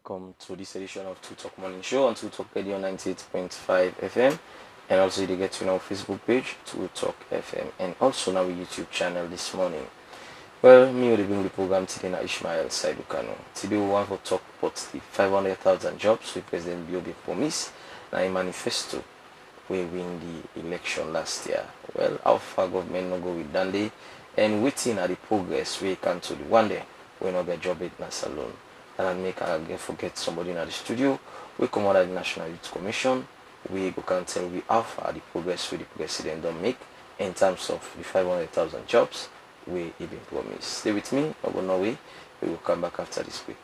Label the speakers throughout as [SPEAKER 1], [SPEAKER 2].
[SPEAKER 1] welcome to this edition of Two Talk Morning Show on Two Talk Radio 98.5 FM, and also you get to know Facebook page Two Talk FM, and also now YouTube channel this morning. Well, me will bring the program today na Ishmael Saidukano. Today we want to talk about the 500,000 jobs we President Biobi promised na a manifesto we win the election last year. Well, how far government no go with Dande, and waiting at the progress we can to the one day we no get job at na salon. And make I forget somebody in the studio. We come out of the National Youth Commission. We go can tell we how far the progress with the president don't make in terms of the 500,000 jobs we even promised. Stay with me, I go no way. We will come back after this week.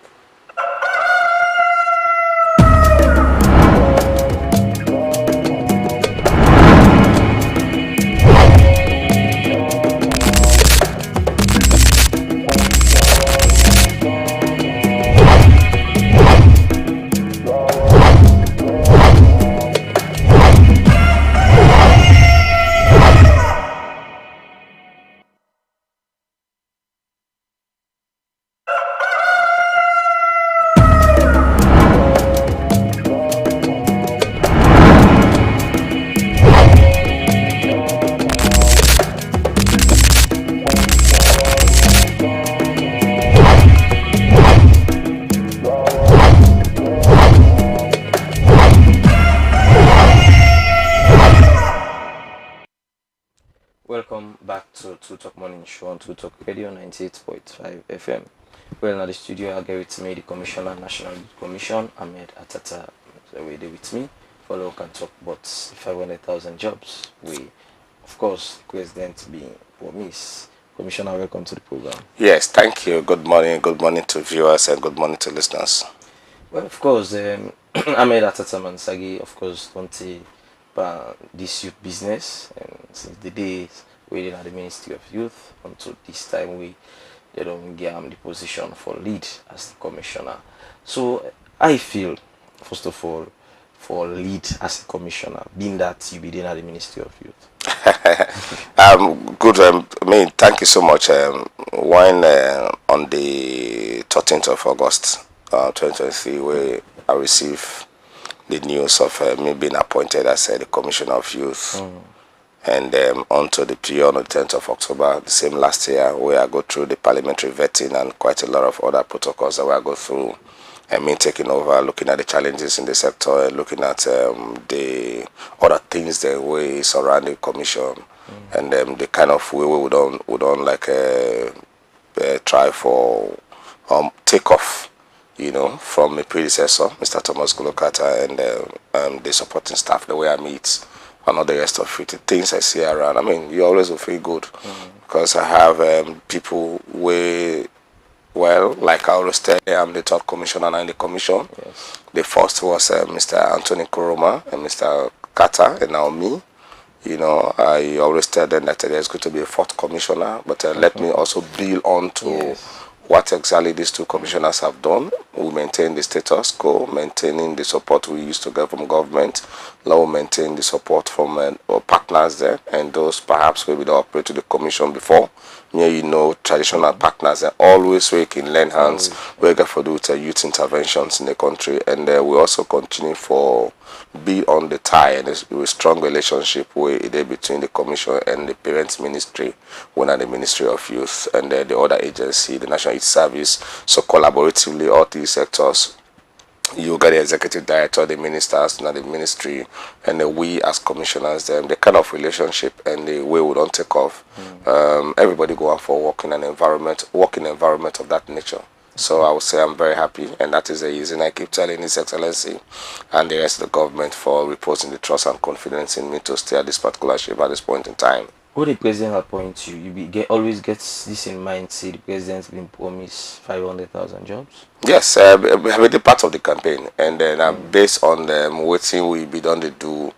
[SPEAKER 1] Welcome back to Two Talk Morning Show on Two Talk Radio 98.5 FM. Well, now the studio, I'll get with me the Commissioner, National Youth Commission, Ahmed Atata, with me. Follow can talk about the 500,000 jobs. We, of course, the President being promised. Commissioner, welcome to the program.
[SPEAKER 2] Yes, thank you. Good morning to viewers and good morning to listeners.
[SPEAKER 1] Well, of course, Ahmed Atata Mansagi, of course, don't this youth business, and since the days waiting at the Ministry of Youth until this time they don't get the position for lead as the commissioner. So I feel, first of all, for lead as a commissioner, being that you be at the Ministry of Youth.
[SPEAKER 2] Good. Thank you so much. When on the 13th of August 2023, where I received the news of me being appointed as the Commissioner of Youth, and onto the period on the 10th of October, the same last year, where I go through the parliamentary vetting and quite a lot of other protocols that I go through, and me taking over, looking at the challenges in the sector, and looking at the other things that we surround the commission, and the kind of way we don't like try for take off, from my predecessor, Mr. Thomas Golokata, and the supporting staff, the way I meet, and all the rest of it, the things I see around. You always will feel good because I have people like I always tell you, I'm the third commissioner in the commission.
[SPEAKER 1] Yes.
[SPEAKER 2] The first was Mr. Anthony Kuroma and Mr. Kata, and now me. I always tell them that there's going to be a fourth commissioner, but let me also build on to what exactly these two commissioners have done. We maintain the status quo, maintaining the support we used to get from government. Now we maintain the support from our partners there, and those perhaps we will operate to the commission before. Traditional partners and always we can lend hands. We get for do youth interventions in the country, and we also continue for be on the tie and a strong relationship between the commission and the parents ministry, one at the Ministry of Youth and the other agency, the National Youth Service. So collaboratively, all these sectors, you got the executive director, the ministers, and the ministry, and we as commissioners, the kind of relationship and the way we don't take off. Everybody go out for working environment of that nature. So I would say I'm very happy, and that is the reason I keep telling His Excellency and the rest of the government for reposing the trust and confidence in me to stay at this particular shape at this point in time.
[SPEAKER 1] What the president appoints you, always gets this in mind, see the president's been promised 500,000 jobs?
[SPEAKER 2] Yes, we have been part of the campaign, and then based on what we be done to do,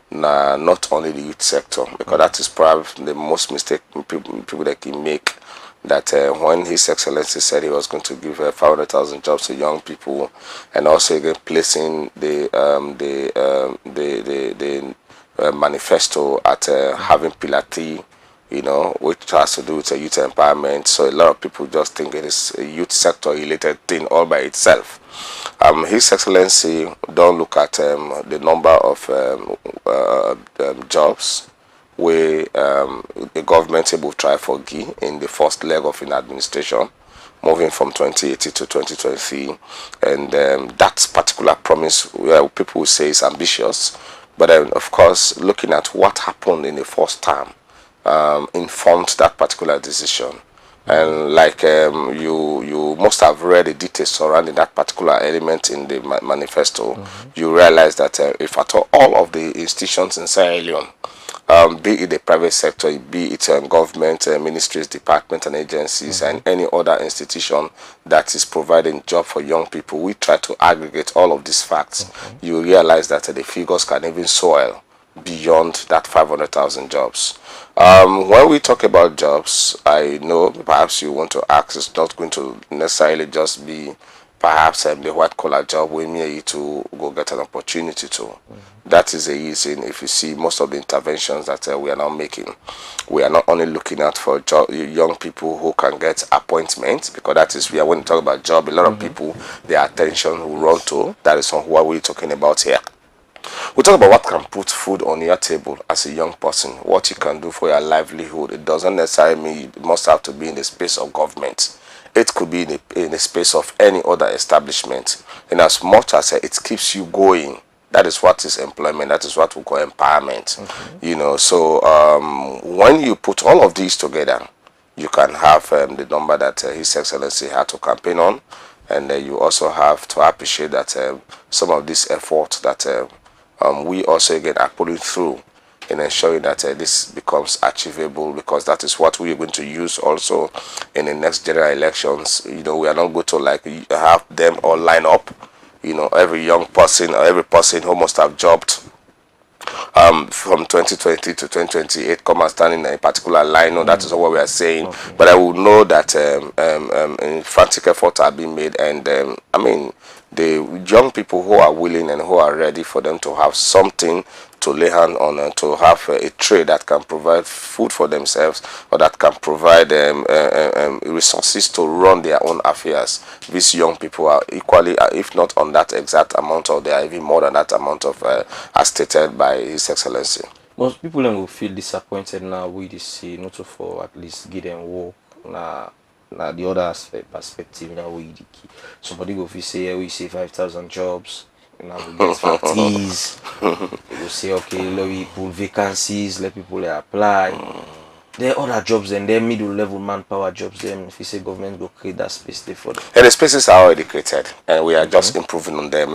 [SPEAKER 2] not only the youth sector, because that is probably the most mistake people that can make. That when His Excellency said he was going to give 500,000 jobs to young people, and also again placing the manifesto at having Pillar 3 you know, which has to do with youth empowerment. So a lot of people just think it is a youth sector related thing all by itself. His Excellency don't look at the number of jobs where the government able to try for GI in the first leg of an administration, moving from 2018 to 2023, and that particular promise, well, people will say is ambitious, but then of course looking at what happened in the first term informed that particular decision. And like you must have read the details surrounding that particular element in the manifesto. You realize that if at all of the institutions in Sierra Leone, be it the private sector, be it government, ministries, departments and agencies, and any other institution that is providing job for young people, we try to aggregate all of these facts. You realize that the figures can even soar beyond that 500,000 jobs. When we talk about jobs, I know perhaps you want to ask, it's not going to necessarily just be perhaps the white collar job we need you to go get an opportunity to. That is a reason if you see most of the interventions that we are now making, we are not only looking at for young people who can get appointments, because that is where when you talk about job, a lot of people, their attention will run to, that is on what we're talking about here. We talk about what can put food on your table as a young person, what you can do for your livelihood. It doesn't necessarily mean you must have to be in the space of government. It could be in the space of any other establishment. And as much as it keeps you going, that is what is employment. That is what we call empowerment. You know, so when you put all of these together, you can have the number that His Excellency had to campaign on. And you also have to appreciate that some of this effort that we also again are putting through in ensuring that this becomes achievable, because that is what we are going to use also in the next general elections. You know, we are not going to like have them all line up. You know, every young person or every person who must have jobbed from 2020 to 2028 come and stand in a particular line. No, that is what we are saying. But I will know that frantic efforts are being made, and I mean, the young people who are willing and who are ready for them to have something to lay hand on and to have a trade that can provide food for themselves, or that can provide resources to run their own affairs. These young people are equally, if not on that exact amount, or they are even more than that amount of as stated by His Excellency.
[SPEAKER 1] Most people will feel disappointed now with this, not for at least give them work. Now the other perspective now we the key. Somebody go say, yeah, we say 5,000 jobs. Now we get factories. They will say, okay, let me put vacancies, let people apply. There are other jobs and there middle level manpower jobs. Then if you say government go create that space there for them.
[SPEAKER 2] And the spaces are already created, and we are just improving on them.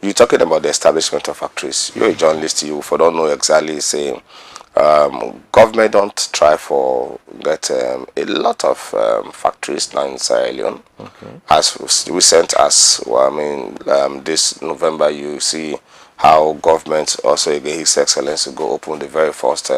[SPEAKER 2] You're talking about the establishment of factories. You're a journalist, you don't know exactly say government don't try for get a lot of factories now in Sierra Leone. As recent as well, I mean, this November you see how government also again His Excellency go open the very first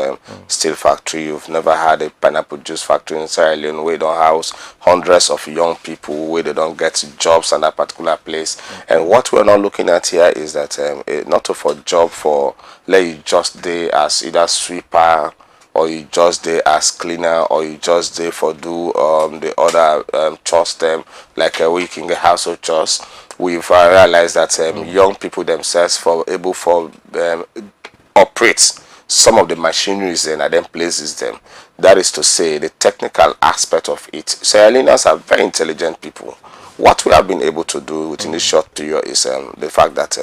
[SPEAKER 2] steel factory. You've never had a pineapple juice factory in Sierra Leone where they don't house hundreds of young people where they don't get jobs in that particular place. And what we're not looking at here is that not for job for let you just there as either sweeper, or you just there as cleaner, or you just there for do the other chores them, like we can get household chores. We've realized that young people themselves for able for operate some of the machineries and then places them. That is to say, the technical aspect of it. Sierra Leoneans are very intelligent people. What we have been able to do within this short period is the fact that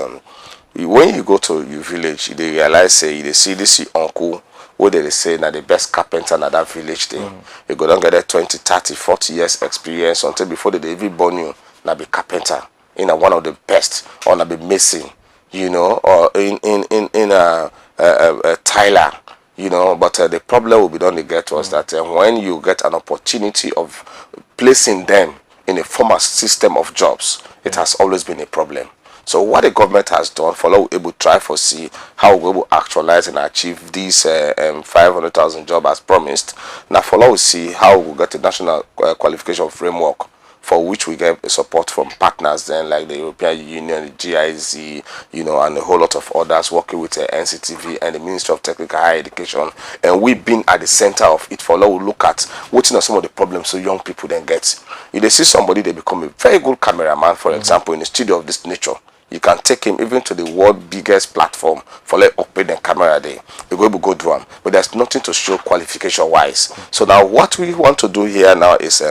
[SPEAKER 2] when you go to your village, they realize say they see this uncle where they say that the best carpenter in that village thing. You go down get a 20, 30, 40 years experience until before they even born you now be carpenter. In one of the best, or not be mason, you know, or in a Tyler, you know. But the problem will be done to get was that when you get an opportunity of placing them in a formal system of jobs, it has always been a problem. So what the government has done, for we able to try for see how we will actualize and achieve these 500,000 jobs as promised. Now for we see how we get the national qualification framework for which we get support from partners then like the European Union, the GIZ, you know, and a whole lot of others, working with the NCTV and the Ministry of Technical Higher Education. And we've been at the center of it for now. We look at what are some of the problems so young people then get. If they see somebody, they become a very good cameraman, for example, in a studio of this nature. You can take him even to the world's biggest platform for like open the camera there. You go go do one, but there's nothing to show qualification wise. So now what we want to do here now is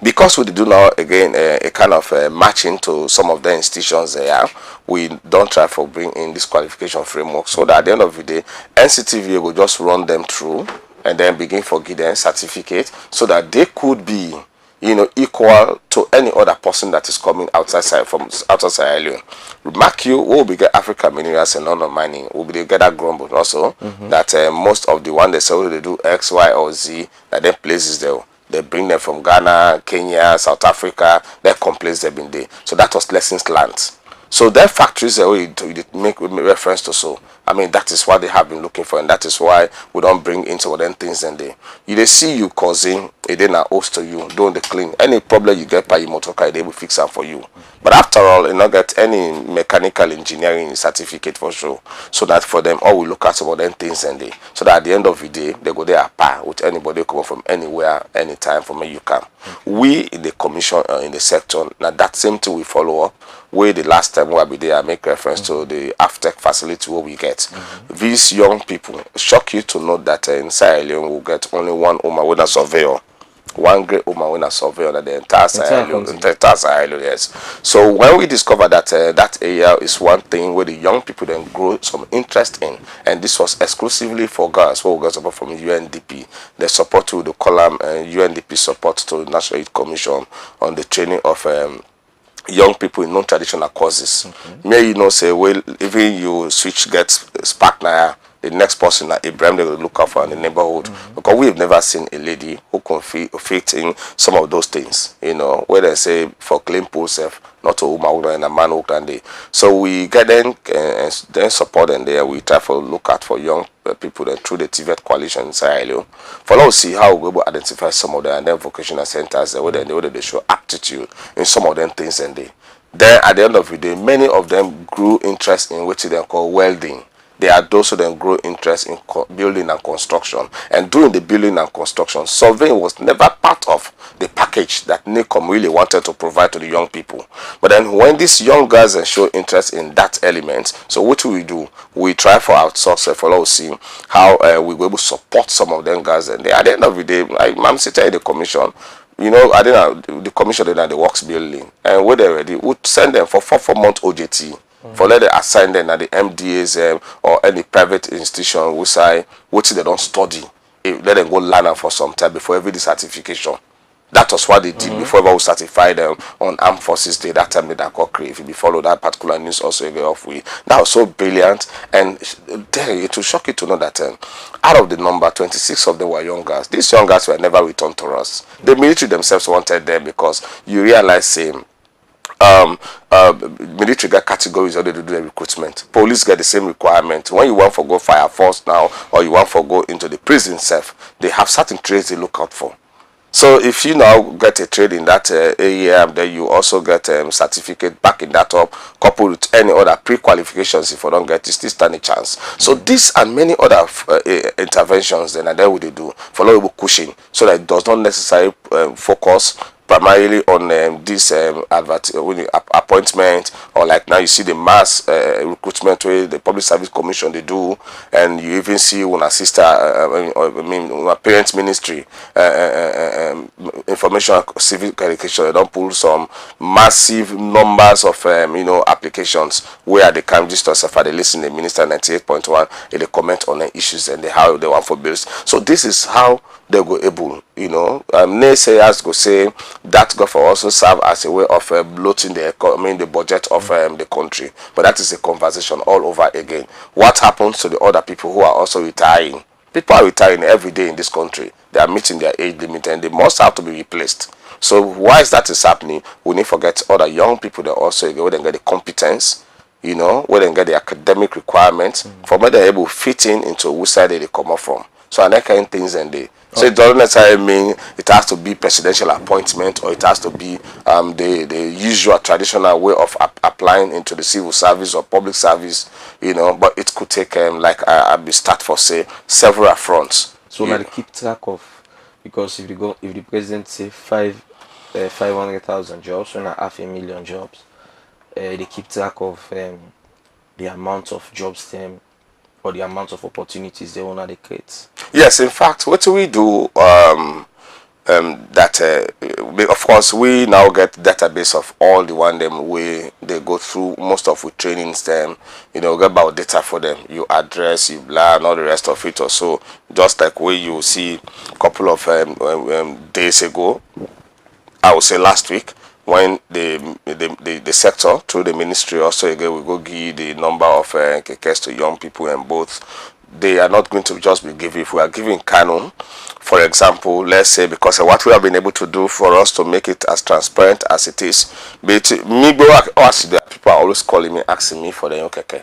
[SPEAKER 2] because we do now again a kind of matching to some of the institutions there, we don't try for bring in this qualification framework so that at the end of the day, NCTV will just run them through and then begin for give them certificate so that they could be, you know, equal to any other person that is coming outside from outside Sierra Leone. Remark you, we'll be get African minerals and non mining. We'll be get that grumble also that most of the one they say they do X, Y, or Z, that then places there. They bring them from Ghana, Kenya, South Africa. They complaints they've been there. So that was lessons learned. So their factories we make reference to. So I mean that is what they have been looking for, and that is why we don't bring in some of them things. And they see you causing a then a host to you doing the clean. Any problem you get by your motor car, they will fix them for you. But after all, you not get any mechanical engineering certificate for sure. So that for them, all we look at some of them things and so that at the end of the day, they go there a par with anybody coming from anywhere, anytime from where you come. We in the commission in the sector, now that same thing we follow up. Where the last time we be there, I make reference to the AFTEC facility where we get. These young people, shock you to know that in Sierra Leone we'll get only one Oma winner surveyor. One great Oma winner surveyor on the entire Sierra Leone, yes. So when we discover that that area is one thing where the young people then grow some interest in, and this was exclusively for girls, where we got support from UNDP, the support to the column UNDP support to the National Youth Commission on the training of young people in non-traditional courses. May you know say, well, even you switch get spark now, the next person that Abraham they will look out for in the neighborhood, because we have never seen a lady who can fit in some of those things, you know, where they say for clean pool self, not a woman and a man who can day. So we get them and then support them there. We try to look at for young people that through the TVET coalition in Sierra Leone. For now, see how we will identify some of them and then vocational centers where they show aptitude in some of them things and then at the end of the day, many of them grew interest in what they call welding. They are those who then grow interest in building and construction. And during the building and construction, surveying was never part of the package that NICOM really wanted to provide to the young people. But then when these young guys show interest in that element, so what we do? We try for outsource for us see how we will able to support some of them guys. And at the end of the day, I'm sitting in the commission. You know, I didn't the commission at the works building, and when they're ready, we'd send them for 4-month OJT. For let them assign them at the MDAs or any private institution which say what they don't study. Let them go learn them for some time before every certification. That was what they did before we certified them on Armed Forces Day. That time they got creative. If you follow that particular news, also you get off with. That was so brilliant, and it will shock you to know that out of the number, 26 of them were young girls. These young girls were never returned to us. The military themselves wanted them because you realize same. Military get categories how they do the recruitment. Police get the same requirement. When you want to go fire force now, or you want to go into the prison self, they have certain trades they look out for. So if you now get a trade in that area, then you also get certificate backing that up, coupled with any other pre-qualifications. If you don't get it, still stand a chance. So this and many other interventions then what they do for low cushion, so that it does not necessarily focus primarily on this appointment, or like now you see the mass recruitment where the Public Service Commission they do, and you even see when a sister, parents ministry, information civic education, they don't pull some massive numbers of applications where they can just for they listen the minister 98.1 and they comment on the issues and how they want for bills. So this is how they go able, naysayers go say that go for also serve as a way of bloating the budget of the country. But that is a conversation all over again. What happens to the other people who are also retiring? People are retiring every day in this country. They are meeting their age limit and they must have to be replaced. So why is that is happening? We need to forget other young people that also where they get the competence, where they get the academic requirements, for where they're able to fit into which side they come up from. So and that kind of things and So it doesn't necessarily mean it has to be presidential appointment, or it has to be the usual traditional way of applying into the civil service or public service, but it could take like I be start for say several fronts.
[SPEAKER 1] So now they keep track of, because if the president say 500,000 jobs, so now 500,000 jobs, they keep track of the amount of jobs them, or the amount of opportunities they want to create.
[SPEAKER 2] Yes, in fact, what do we do? That of course we now get database of all the one them way they go through, most of with trainings them, get about data for them, you address, you blah, and all the rest of it. Or so, just like where you see a couple of days ago, I would say last week, when the sector through the ministry also again we go give the number of kekes to young people, and both they are not going to just be giving. If we are giving Kano, for example, let's say, because of what we have been able to do for us to make it as transparent as it is, but me people are always calling me, asking me for the young keke.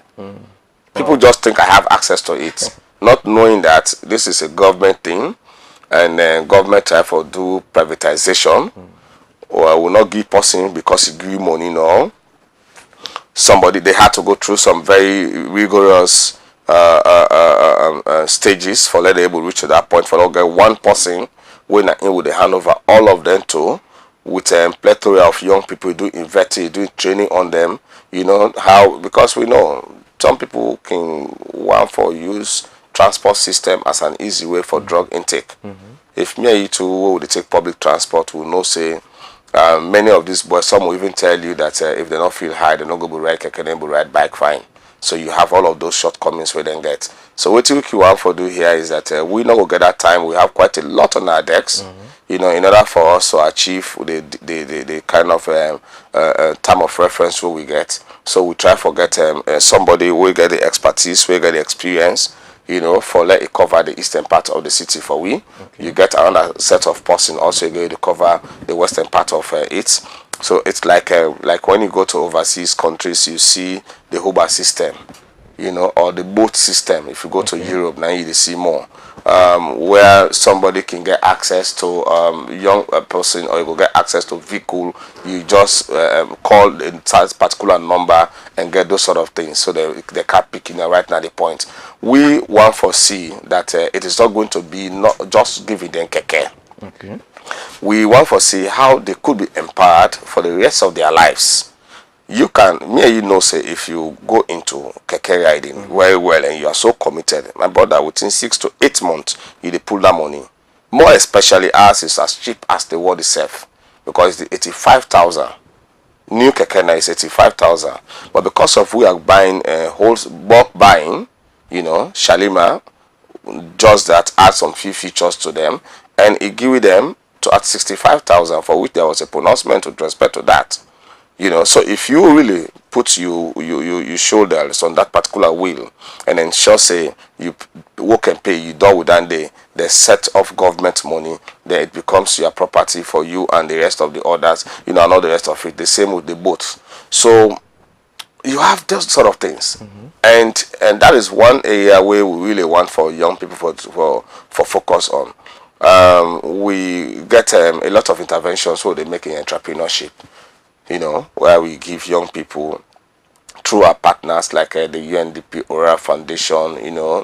[SPEAKER 2] People just think I have access to it, not knowing that this is a government thing, and government try for do privatization, or I will not give person because he give money. No, somebody, they had to go through some very rigorous stages for let them able to reach to that point. For not get one person when in with the hand over all of them to, with plethora of young people doing investing, doing training on them. How, because we know some people can want for use transport system as an easy way for drug intake. If me and you two would take public transport, we know say many of these boys, some will even tell you that if they don't feel high, they're not going to ride keke, they will ride bike fine. So you have all of those shortcomings we then get. So what we want for do here is that we not go get that time. We have quite a lot on our decks, in order for us to achieve the kind of time of reference where we get. So we try to get somebody who get the expertise, we get the experience, for let it cover the eastern part of the city for we. You get another set of person also going to cover the western part of it. So it's like when you go to overseas countries, you see the Uber system, or the boat system. If you go to Europe, now you see more, where somebody can get access to young person, or you will get access to vehicle. You just call a particular number and get those sort of things. So they can't pick right now the point. We want foresee that it is not going to be not just giving them keke.
[SPEAKER 1] Okay.
[SPEAKER 2] We want to see how they could be empowered for the rest of their lives. You can, me and you know, say if you go into keke riding very well and you are so committed, my brother, within 6 to 8 months, you pull that money. More especially as is as cheap as the world itself, because the 85,000 new keke now is 85,000. But because of we are buying whole bulk buying, Shalima, just that add some few features to them, and it give them to at 65,000, for which there was a pronouncement with respect to that. So if you really put your shoulders on that particular wheel and ensure say you work and pay, you do within the set of government money, then it becomes your property for you and the rest of the others, and all the rest of it. The same with the boats. So you have those sort of things, and that is one area where we really want for young people for focus on. We get a lot of interventions where they make in entrepreneurship, where we give young people through our partners like the UNDP Oral Foundation,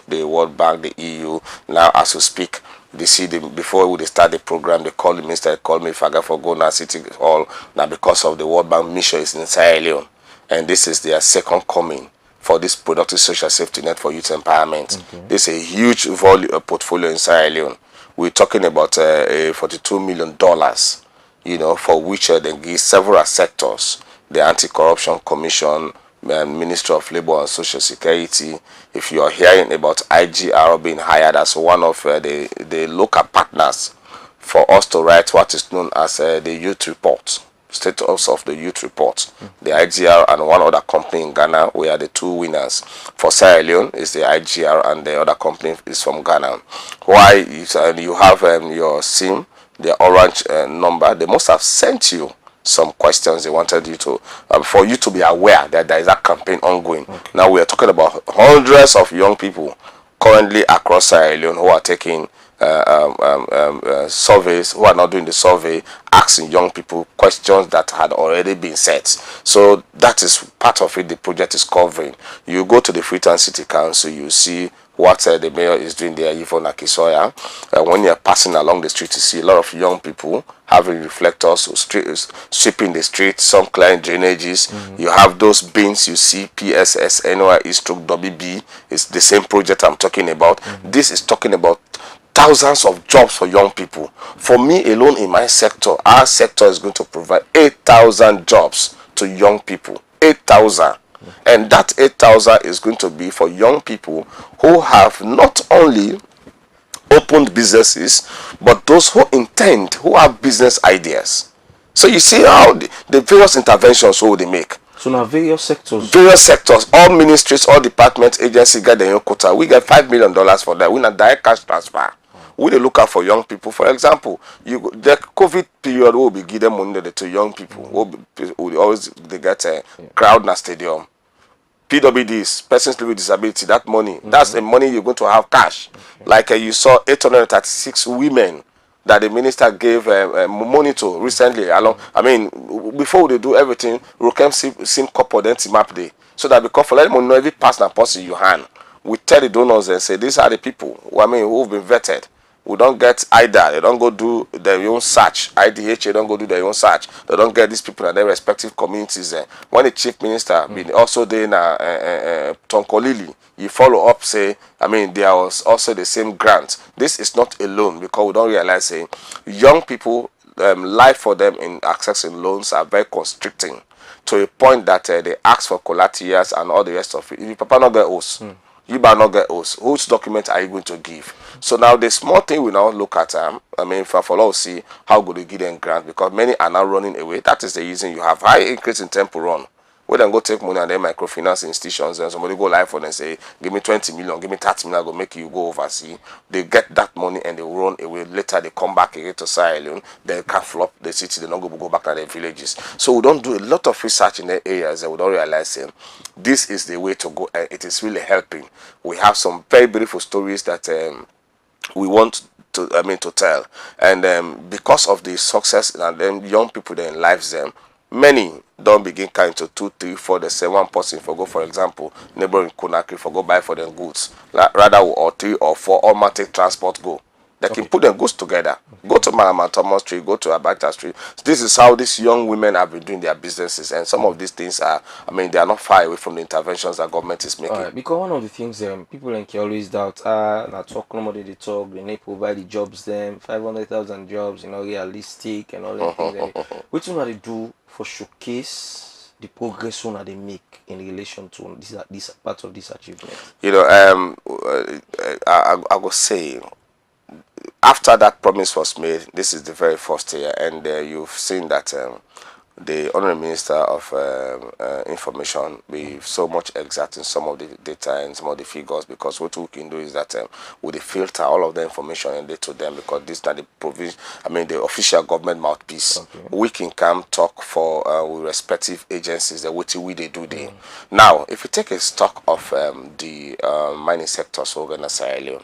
[SPEAKER 2] the World Bank, the EU. Now, as we speak, they see them before we start the program. They call the minister, call me if I go for Ghana City Hall. Now, because of the World Bank mission is in Sierra Leone, and this is their second coming for this productive social safety net for youth empowerment. This is a huge portfolio in Sierra Leone. We're talking about $42 million, for which they give several sectors, the Anti-Corruption Commission, Ministry of Labor and Social Security. If you are hearing about IGR being hired as one of the local partners for us to write what is known as the youth report, status of the youth report. The IGR and one other company in Ghana, we are the two winners. For Sierra Leone is the IGR, and the other company is from Ghana. Why you have your SIM, the orange number, they must have sent you some questions they wanted you to, for you to be aware that there is a campaign ongoing. Now we are talking about hundreds of young people currently across Sierra Leone who are taking surveys, who are not doing the survey, asking young people questions that had already been set. So that is part of it the project is covering. You go to the Freetown City Council, you see what the mayor is doing there, Yvonne Akisoya. When you're passing along the street, you see a lot of young people having reflectors, sweeping the streets, some clearing drainages. You have those bins, you see PSS, NYE stroke WB. It's the same project I'm talking about. This is talking about thousands of jobs for young people. For me alone in my sector, our sector is going to provide 8,000 jobs to young people. 8,000. And that 8,000 is going to be for young people who have not only opened businesses, but those who intend, who have business ideas. So you see how the various interventions who they make.
[SPEAKER 1] So now various
[SPEAKER 2] sectors, all ministries, all departments, agencies get their own quota. We get $5 million for that. We not direct cash transfer. We look out for young people. For example, the COVID period will be give them money to young people. Will always they get a crowd in a stadium. PWDs, persons living with disability, that money, that's the money you're going to have cash. Like you saw 836 women that the minister gave money to recently. I mean, before they do everything, we can see couple then map day. So that because for let them know every person and person you hand, we tell the donors and say these are the people who've been vetted. We don't get IDA, they don't go do their own search. IDH, they don't go do their own search. They don't get these people in their respective communities. When the chief minister been also there in Tonkolili, you follow up, say, I mean, there was also the same grant. This is not a loan because we don't realize, say, young people, life for them in accessing loans are very constricting to a point that they ask for collaterals and all the rest of it. If your papa not get us, you better not get us. Whose document are you going to give? So now the small thing we now look at, I mean, for us see how good they give them grant because many are now running away. That is the reason you have high increase in tempo run. We then go take money and then microfinance institutions and somebody go live for them and say, give me 20 million, give me 30 million, I'll go make you go overseas. They get that money and they run away. Later they come back again to Sierra Leone. They can flop the city, they don't go back to their villages. So we don't do a lot of research in the areas and we don't realize this is the way to go and it is really helping. We have some very beautiful stories that we want to tell. And because of the success and then young people then lives them, many don't begin kind to 2, 3, 4. They say one person for go, for example, neighboring Conakry for go buy for them goods. Rather, or 3 or 4 automatic transport go. They can put them goods together. Go to Malaman Thomas Street, go to Abacha Street. This is how these young women have been doing their businesses. And some of these things are, I mean, they are not far away from the interventions that government is making.
[SPEAKER 1] Because one of the things people can always doubt, now talk, nobody they talk, they need to provide the jobs them, 500,000 jobs, realistic and all that things. Which one they do for showcase the progress one they make in relation to this part of this achievement?
[SPEAKER 2] I will say, after that promise was made, this is the very first year, and you've seen that the Honourable Minister of Information be so much exact in some of the data and some of the figures, because what we can do is that we filter all of the information and to them, because this is not the provision, I mean the official government mouthpiece. We can come talk for with respective agencies that what they do there. Now, if you take a stock of the mining sectors over in Sierra Leone,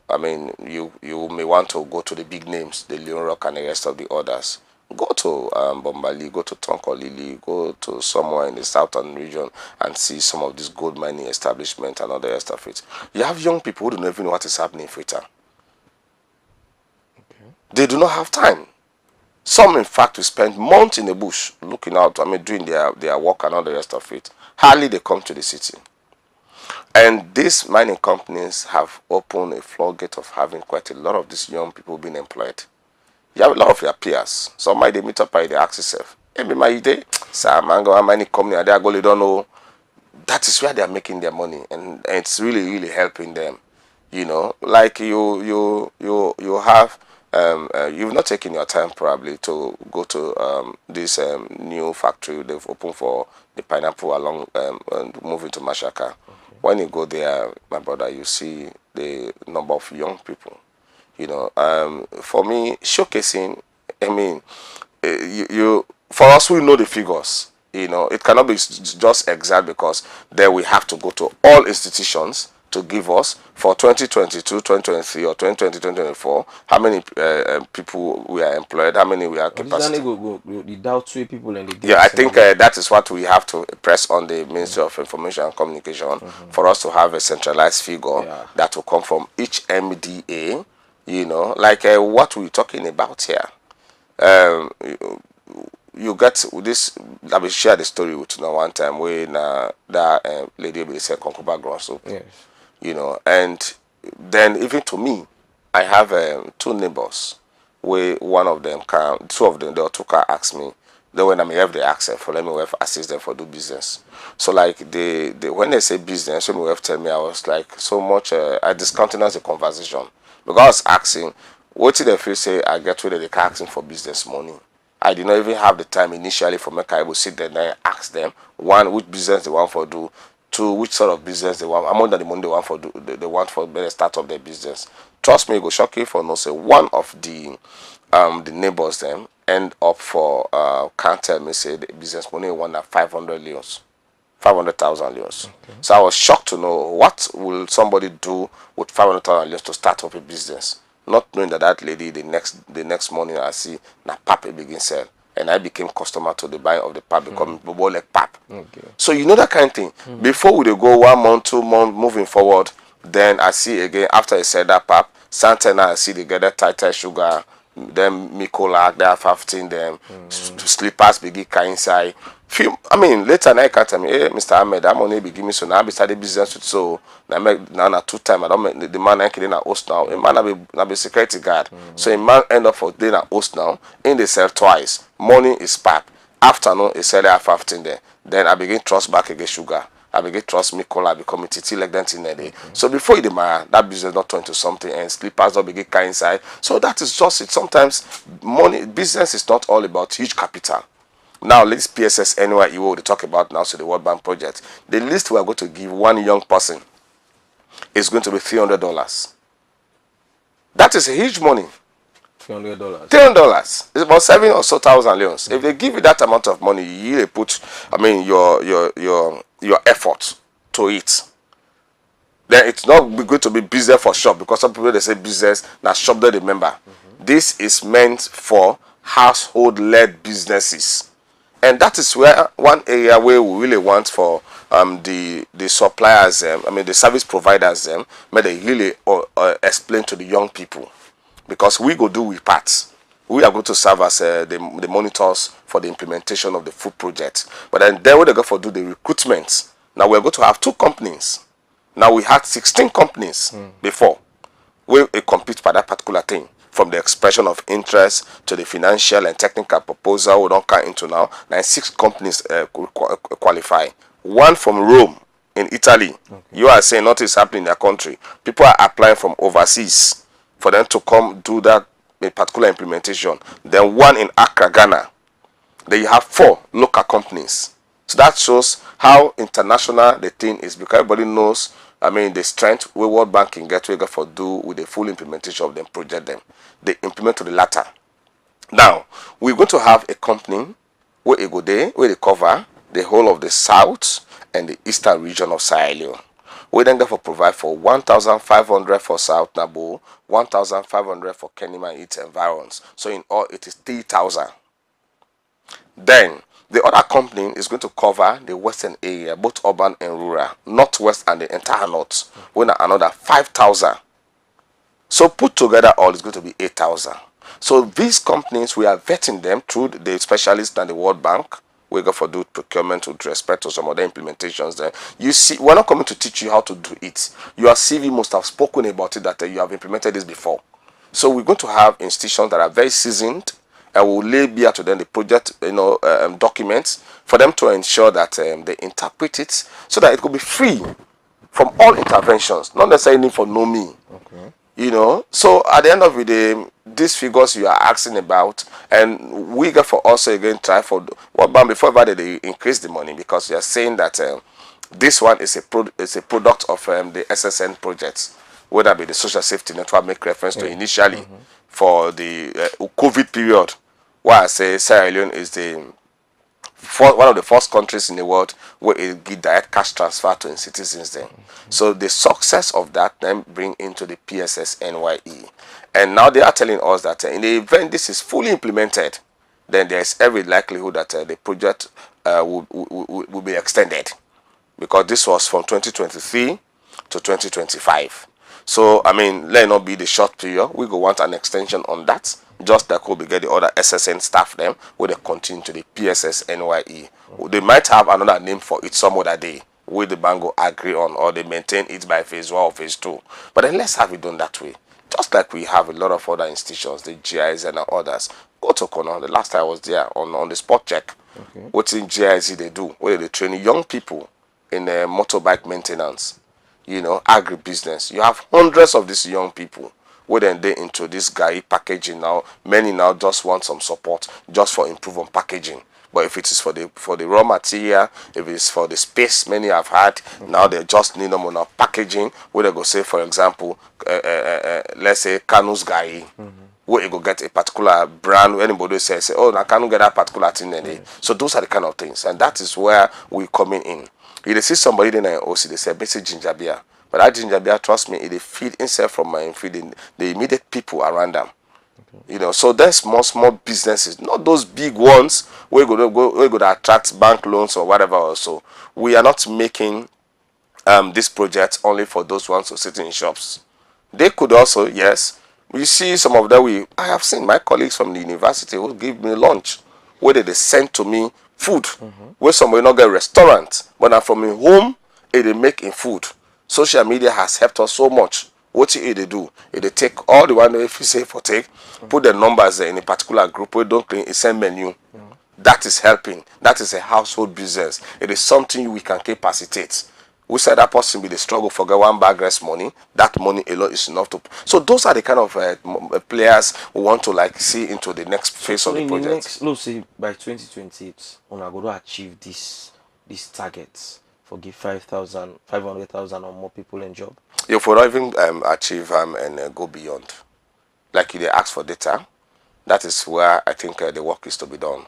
[SPEAKER 2] I mean, you may want to go to the big names, the Leon Rock and the rest of the others. Go to Bombali, go to Tonkolili, go to somewhere in the southern region and see some of these gold mining establishments and all the rest of it. You have young people who don't even know what is happening in Freetown. They do not have time. Some, in fact, will spend months in the bush looking out, I mean, doing their work and all the rest of it. Hardly they come to the city. And these mining companies have opened a floodgate of having quite a lot of these young people being employed. You have a lot of your peers. Some might they meet up and they ask yourself, hey, my idea, Mango, mining company, and they don't know. That is where they are making their money, and it's really, really helping them. Like you have, you've not taken your time probably to go to this new factory they've opened for the pineapple along moving to Mashaka. When you go there, my brother, you see the number of young people. For me, showcasing, I mean, for us, we know the figures. It cannot be just exact, because there we have to go to all institutions to give us for 2022, 2023, or 2020, 2024, how many people we are employed, how many we are capacity.
[SPEAKER 1] The doubt to people and
[SPEAKER 2] yeah, I think that is what we have to press on the Ministry of Information and Communication for us to have a centralized figure that will come from each MDA, you know, like what we're talking about here. You get this. I will share the story with you now one time when that lady will say Konkuba ground soup.
[SPEAKER 1] Yes.
[SPEAKER 2] You know, and then even to me, I have two neighbors where one of them can, two of them, they two can ask me. Then when I'm have the access for let me have assist them for do business. So like they when they say business, when we have tell me, I was like so much I discountenance the conversation because I was asking, what did they feel say I get rid of the car asking for business money? I did not even have the time initially for me. I would sit there and ask them, one, which business they want for do, two, which sort of business they want, among the money they want for do, they want for the start of their business. Trust me, it go shock you for no say one of the neighbors them end up for can't tell me say the business money one at 500 leons. 500,000 leons. Okay. So I was shocked to know what will somebody do with 500,000 leons to start up a business. Not knowing that lady the next morning I see na pap begin sell, and I became customer to the buying of the pap, becoming bobo like pap. Okay. So you know that kind of thing. Before we go 1 month, 2 months, moving forward, then I see again after I said that pap, Santana I see they get that tighter sugar, then Mikola, they have 15 them, slippers begin inside. I mean, later night can't tell me, hey, Mr. Ahmed, I'm only be giving so now I started business with so now make now 2 times I don't make the man I can a host now. A man I be security guard. So a man end up for day na host now. In they sell twice. Morning is pap. Afternoon is sell at 15 there. Then I begin trust back again sugar. I begin trust me cola become a titi like that in the day. So before you demand that business not turn to something and slippers don't begin inside. So that is just it. Sometimes money business is not all about huge capital. Now, let's PSS anywhere you will talk about now, so the World Bank project. The list we are going to give one young person is going to be $300. That is a huge money.
[SPEAKER 1] $300.
[SPEAKER 2] $300. It's about 7 or so thousand leons. If they give you that amount of money, you really put, I mean, your effort to it. Then it's not going to be business for shop, because some people they say business now shop they remember. This is meant for household-led businesses. And that is where one area where we really want for the suppliers, I mean the service providers, may they really explain to the young people, because we go do with parts. We are going to serve as the monitors for the implementation of the food project. But then they go for do the recruitment. Now we're going to have 2 companies. Now we had 16 companies before. We compete for that particular thing. From the expression of interest to the financial and technical proposal, we don't count into now. 6 companies qualify. 1 from Rome in Italy. Okay. You are saying nothing is happening in their country. People are applying from overseas for them to come do that particular implementation. Then 1 in Accra, Ghana. Then you have 4 local companies. So that shows how international the thing is, because everybody knows, I mean, the strength where World Bank can get for do with the full implementation of them project them. They implement to the latter. Now, we're going to have a company where it go there, where they cover the whole of the south and the eastern region of Sierra Leone. We then therefore provide for 1,500 for South Nabo, 1,500 for Kenema and its environs. So in all, it is 3,000. Then the other company is going to cover the western area, both urban and rural, northwest and the entire north. With another 5,000. So put together all is going to be 8,000. So these companies, we are vetting them through the specialists and the World Bank. We go for do procurement with respect to some other implementations there. You see, we're not coming to teach you how to do it. Your CV must have spoken about it, that you have implemented this before. So we're going to have institutions that are very seasoned, and will lay bare to them the project, documents for them to ensure that they interpret it so that it could be free from all interventions, not necessarily for no me. Okay. You know, so at the end of the day, these figures you are asking about, and we get for also again try for what before they increase the money, because we are saying that this one is a product of the SSN projects, whether be the social safety network make reference to initially for the COVID period. Why I say Sierra Leone is the one of the first countries in the world where it give direct cash transfer to its citizens then. So the success of that then bring into the PSS NYE. And now they are telling us that in the event this is fully implemented, then there is every likelihood that the project will be extended, because this was from 2023 to 2025. So, I mean, let it not be the short period. We go want an extension on that, just like we get the other SSN staff them, where they continue to the PSS NYE. They might have another name for it some other day, where the bank will agree on, or they maintain it by phase 1 or phase 2. But then let's have it done that way. Just like we have a lot of other institutions, the GIZ and others. Go to Kona. The last time I was there on the spot check. Okay. What's in GIZ they do? Where they train young people in motorbike maintenance, you know, agribusiness. You have hundreds of these young people where then they into this guy packaging now. Many now just want some support just for improve on packaging. But if it is for the raw material, if it's for the space many have had, now they just need them on our packaging. Where they go say, for example, let's say Kanu's guy, where you go get a particular brand. Where anybody says, oh, I can't get that particular thing. So those are the kind of things, and that is where we coming in. If they see somebody then OC, they say basic ginger beer, but that ginger beer, trust me, it feed itself from my feeding the immediate people around them. You know, so there's small businesses, not those big ones where you go to attract bank loans or whatever. Also, we are not making this project only for those ones who sit in shops. They could also, yes, you see some of them. I have seen my colleagues from the university who give me lunch, where they send to me food, where somebody not get a restaurant, but now from home, they make in food. Social media has helped us so much. What they do? They take all the one if you say for take, put the numbers in a particular group where don't clean a same menu. That is helping. That is a household business. It is something we can capacitate. We said that person with the struggle for get one bag rest money. That money alone is enough to. So those are the kind of players we want to like see into the next phase of the project.
[SPEAKER 1] Let's say by 2028, we are going to achieve these targets. For give 500,000 or more people in job.
[SPEAKER 2] If we don't even achieve and go beyond, like they ask for data, that is where I think the work is to be done.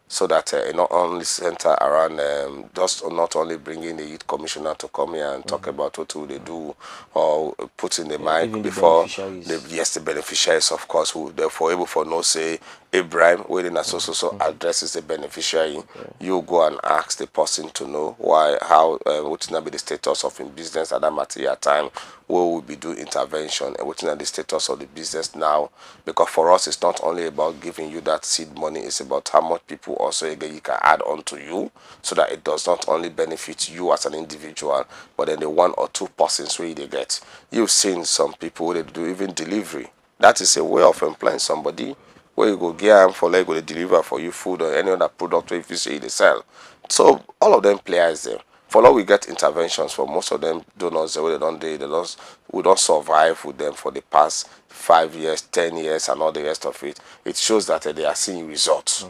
[SPEAKER 2] So that not only center around just not only bringing the youth commissioner to come here and talk about what they do, or put in the mic before the beneficiaries, of course, who therefore able for no say Abraham waiting as so addresses the beneficiary. You go and ask the person to know why, how, what will be the status of in business at that material time, where we will be doing intervention, and what is the status of the business now. Because for us, it's not only about giving you that seed money, it's about how much people also again you can add on to you, so that it does not only benefit you as an individual, but then the 1 or 2 persons where they get. You've seen some people they do even delivery. That is a way of employing somebody where you go get them for like they deliver for you food or any other product if you say they sell. So all of them players there. For now we get interventions for most of them donors where we don't survive with them for the past 5 years, 10 years and all the rest of it. It shows that they are seeing results.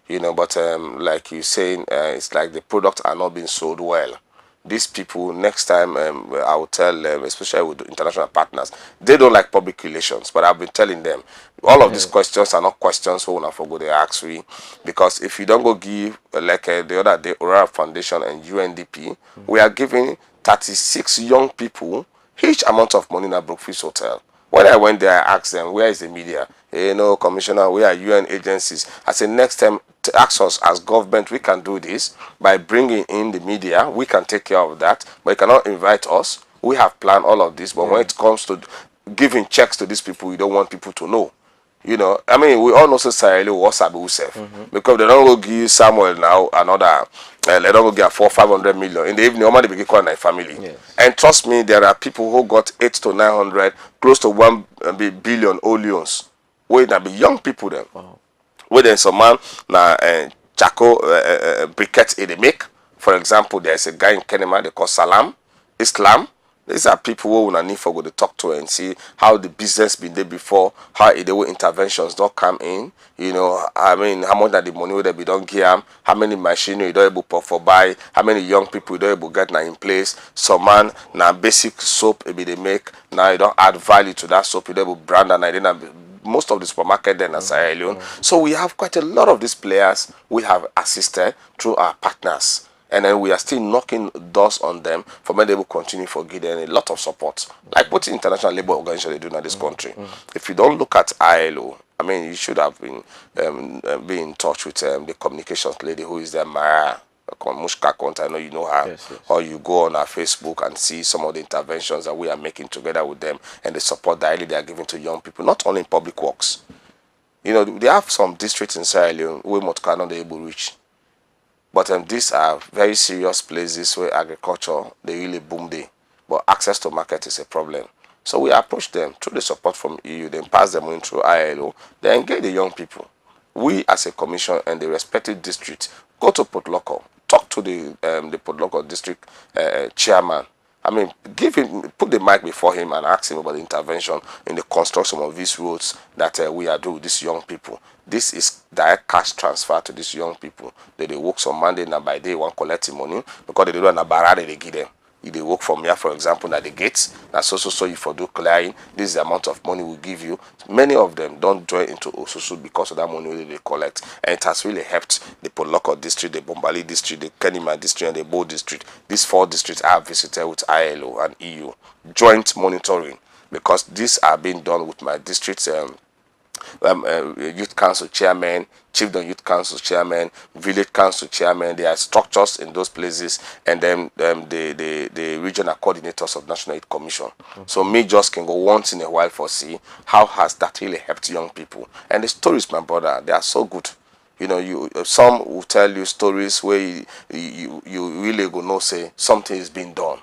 [SPEAKER 2] You know, but like you're saying, it's like the products are not being sold well. These people, next time, I will tell them, especially with international partners, they don't like public relations, but I've been telling them, all of these questions are not questions who will not forgo the ask we, because if you don't go give, like the other day, Aurora Foundation and UNDP, we are giving 36 young people huge amount of money in a Brookfield Hotel. When I went there, I asked them, where is the media? Hey, no, Commissioner, where are UN agencies? I said, next time, to ask us as government, we can do this by bringing in the media. We can take care of that, but you cannot invite us. We have planned all of this, but when it comes to giving checks to these people, we don't want people to know. You know, I mean, we all know necessarily what's Abu because they don't go give Samuel now another. They don't go get 400-500 million in the evening. Normally, they call my family. Yes. And trust me, there are people who got 800 to 900, close to 1 billion loans. Where there be young people then. Wow. Where there's some man now charcoal briquettes they make. For example, there's a guy in Kenema they call Salam Islam. These are people who will need for go to talk to and see how the business been there before, how the way interventions don't come in. You know, I mean, how much that the money will they be don't give them, how many machinery you don't able for buy, how many young people you don't able get now in place. Some man now basic soap maybe they make now you don't add value to that soap you don't able brand and I didn't most of the supermarket then at Sierra Leone. So we have quite a lot of these players we have assisted through our partners. And then we are still knocking doors on them for when they will continue for giving a lot of support. Like what the International Labour Organization they do in this country. If you don't look at ILO, I mean, you should have been be in touch with the communications lady who is there, Mara Mushka Conta. I know you know her.
[SPEAKER 1] Yes, yes.
[SPEAKER 2] Or you go on our Facebook and see some of the interventions that we are making together with them and the support directly they are giving to young people, not only in public works. You know, they have some districts in Sierra Leone where Motkano they able to reach. But these are very serious places where agriculture, they really boom there. But access to market is a problem. So we approach them through the support from EU, then pass them in through ILO, they engage the young people. We as a commission and the respective district go to Port Loko, talk to the Port Loko district chairman. I mean, put the mic before him and ask him about the intervention in the construction of these roads that we are doing with these young people. This is direct cash transfer to these young people. They work some Monday and by day one collecting money because they don't have barada they give them. If they work from here, for example, at the gates, that's so if you do clearing, this is the amount of money we give you. Many of them don't join into Osusu because of that money they collect. And it has really helped the Poloko district, the Bombali district, the Kenima district, and the Bo district. These 4 districts I have visited with ILO and EU. Joint monitoring, because these are being done with my district's youth council chairman, chiefdom youth council chairman, village council chairman. There are structures in those places, and then the regional coordinators of National Youth Commission. So me just can go once in a while for see how has that really helped young people. And the stories, my brother, they are so good. You know, some will tell you stories where you really go know say something is being done.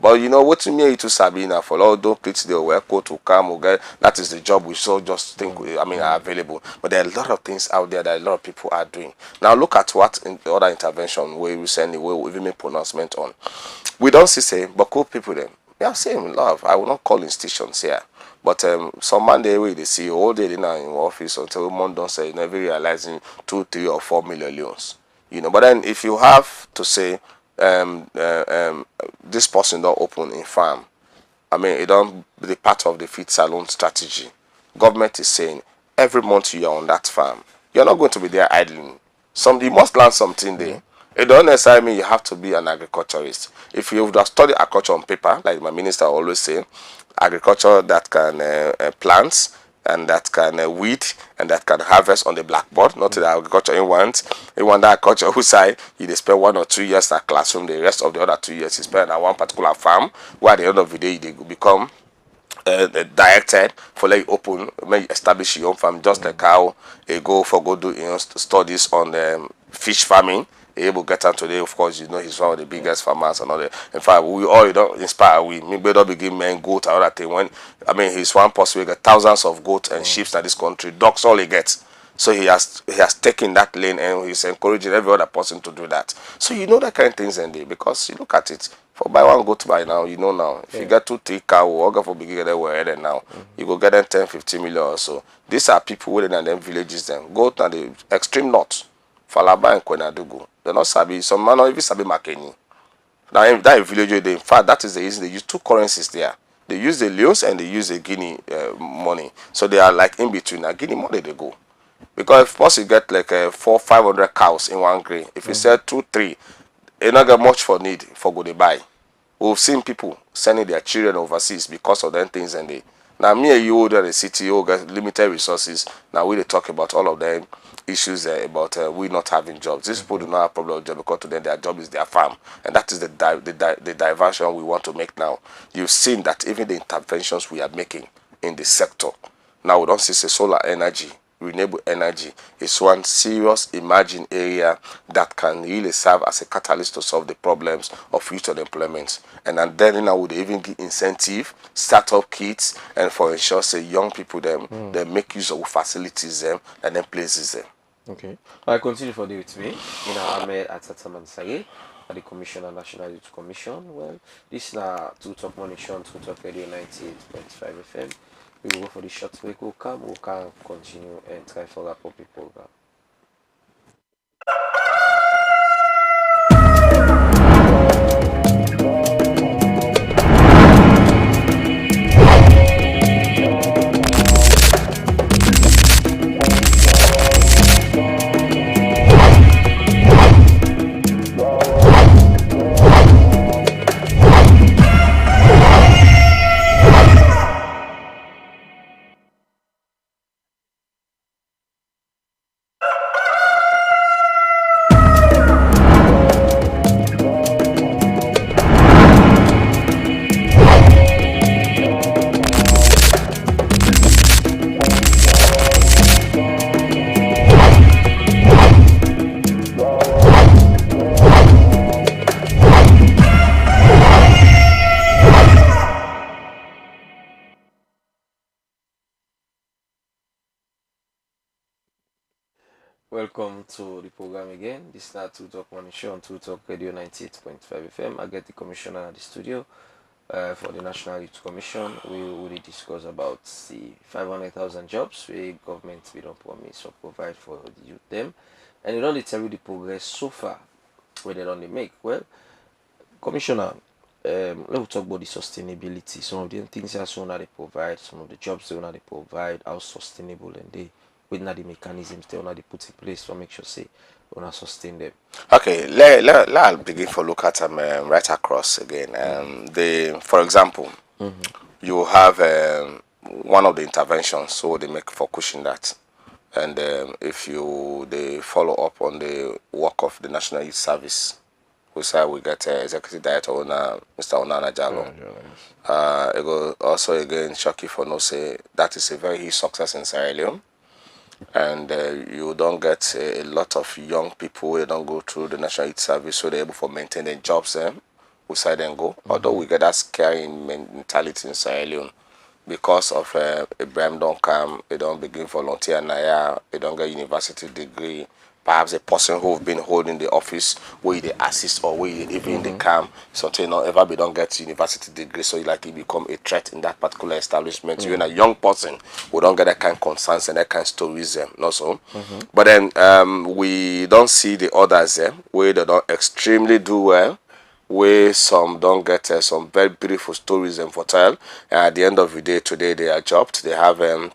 [SPEAKER 2] But you know what me to Sabina for all those places they were to come that is the job we so just think are available. But there are a lot of things out there that a lot of people are doing. Now look at what in the other intervention we recently we even made pronouncement on. We don't see say but cool people them. We are saying love. I will not call institutions here. But some Monday they see all day in office until one don't say never realizing 2, 3 or 4 million loans. You know, but then if you have to say this person don't open in farm, I mean it don't be part of the feed salon strategy. Government is saying every month you are on that farm, you're not going to be there idling. You must learn something there. It don't necessarily mean you have to be an agriculturist. If you have studied agriculture on paper, like my minister always say, agriculture that can plants and that can weed and that can harvest on the blackboard, not the agriculture in want that agriculture whose side you spend 1 or 2 years at classroom, the rest of the other 2 years you spend at one particular farm, where at the end of the day they become directed for like open, may establish your own farm, just like how they go do studies on fish farming. Able get on today, of course, you know he's one of the biggest farmers and all that. In fact, we all don't inspire. We better begin men goat and all that thing. When he's one person, we get thousands of goats and sheep in this country. Dogs all he gets. So he has taken that lane and he's encouraging every other person to do that. So you know that kind of things and day because you look at it. For buy one goat by now, you know now. If you get 2, 3 cow, or go for bigger than we're headed now, you go get them 10, 15 million or so. These are people within and them villages them. Goat and the extreme north. Falaba and Kwenadugu. They're not sabi. Some man not even sabi Makeni. Now that village, in fact, that is the reason they use 2 currencies there. They use the Leos and they use the Guinea money. So they are like in between. Now Guinea money they go. Because if possible, you get like 400-500 cows in one grain. If you sell 2, 3, you not get much for need for go to buy. We've seen people sending their children overseas because of them things and they. Now me and you older the city, you get limited resources. Now we talk about all of them issues about we not having jobs. These people do not have problem with job because to them their job is their farm, and that is the diversion we want to make now. You've seen that even the interventions we are making in the sector now, we don't see solar energy, renewable energy is one serious emerging area that can really serve as a catalyst to solve the problems of future employment. And then now would even give incentive, startup kits, and for ensure say young people them they make use of facilities them and then places them.
[SPEAKER 1] Okay. I continue for the with me. You know, Ahmed Atataman Saye at the Commissioner National Youth Commission. Well, this is now to talk money show to talk radio 98.5 FM. We will go for the short break. We can continue and try for that puppy program. Welcome to the program again. This is not Two Talk Morning Show on Two Talk Radio 98.5 FM. I get the commissioner at the studio for the National Youth Commission. We will discuss about the 500,000 jobs where government we don't promise or provide for the youth them. And it only tell you the progress so far where they don't make. Well, commissioner, let's talk about the sustainability. Some of the things that so now they provide, some of the jobs they now they provide, how sustainable and they with the mechanisms they want to put in place to make sure say we want to sustain them.
[SPEAKER 2] Okay, I'll begin for look at them right across again. For example, you have one of the interventions, so they make for cushion that, and if they follow up on the work of the National Youth Service, we say we get Executive Director Mr. Onana Jallo. It will also again shock you for no say that is a very huge success in Sierra Leone. And you don't get a lot of young people who don't go through the National Youth Service, so they're able to maintain their jobs we side and go. Although we get that scary mentality in Sierra Leone because of Ibrahim don't come, they don't begin volunteer now, they don't get university degree. Perhaps a person who've been holding the office where they assist or where even they come, something not ever be don't get university degree, so you become a threat in that particular establishment. You're a young person who don't get that kind of concerns and that kind of stories not so. But then we don't see the others where they don't extremely do well, where some don't get some very beautiful stories for tell. And at the end of the day, today they are jobbed. They have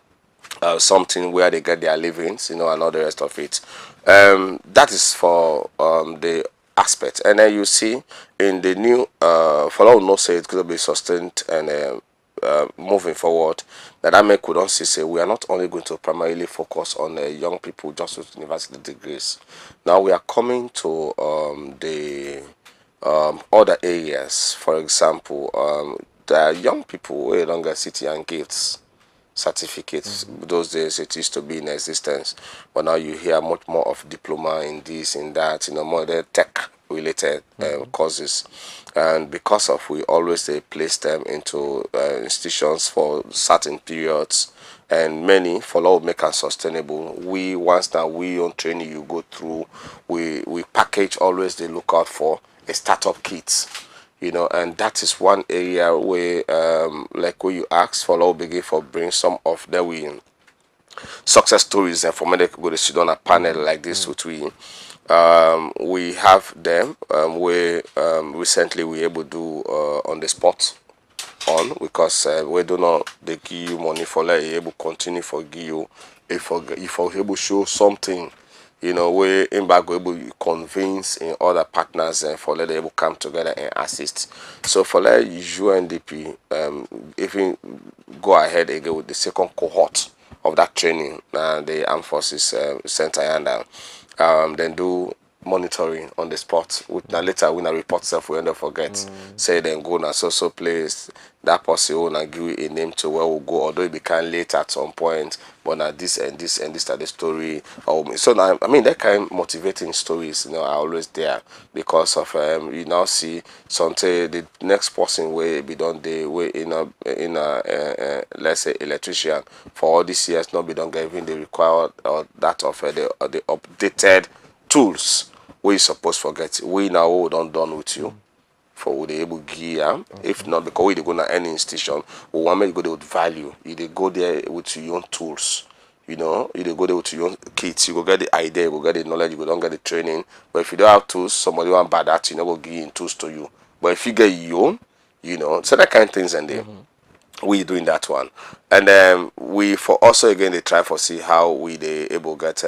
[SPEAKER 2] something where they get their livings, and all the rest of it. That is for the aspect. And then you see in the new, for all no say it's going to be sustained and moving forward, that make we don't say we are not only going to primarily focus on young people just with university degrees. Now we are coming to the other areas. For example, there are young people who don't get city and gifts certificates. Those days it used to be in existence, but now you hear much more of diploma in this, in that, more the tech related courses. And because of we always place them into institutions for certain periods, and many follow make us sustainable. We once now we on training you go through, we package always they look out for a startup kits. And that is one area where, like where you asked for, I'll begin for bring some of the success stories and for me they go to sit on a panel like this with we have them where recently we able to do on the spot because we do not they give you money for like able continue for give you if you able show something. Where Imbago able convince in other partners and for let able come together and assist. So for let UNDP even go ahead again with the second cohort of that training the Armed Forces Center and then do monitoring on the spot. Now later when I report self we end up forget. Say then go now so place that person will give you a name to where we'll go, although it became late at some point, but now this and this and this are the story. So now that kind of motivating stories are always there because of you now see something the next person where be done they way in a let's say electrician for all these years not be done giving the required that of the updated tools we supposed forget. We now all done with you. For would they able gear, if not because we they go to any institution, we want to go there with value. You they go there with your own tools, you they go there with your own kits. You go get the idea, you go get the knowledge, you go don't get the training. But if you don't have tools, somebody want buy that, you never give in tools to you. But if you get your own, so that kind of things and then we doing that one, and then we for also again they try for see how we they able get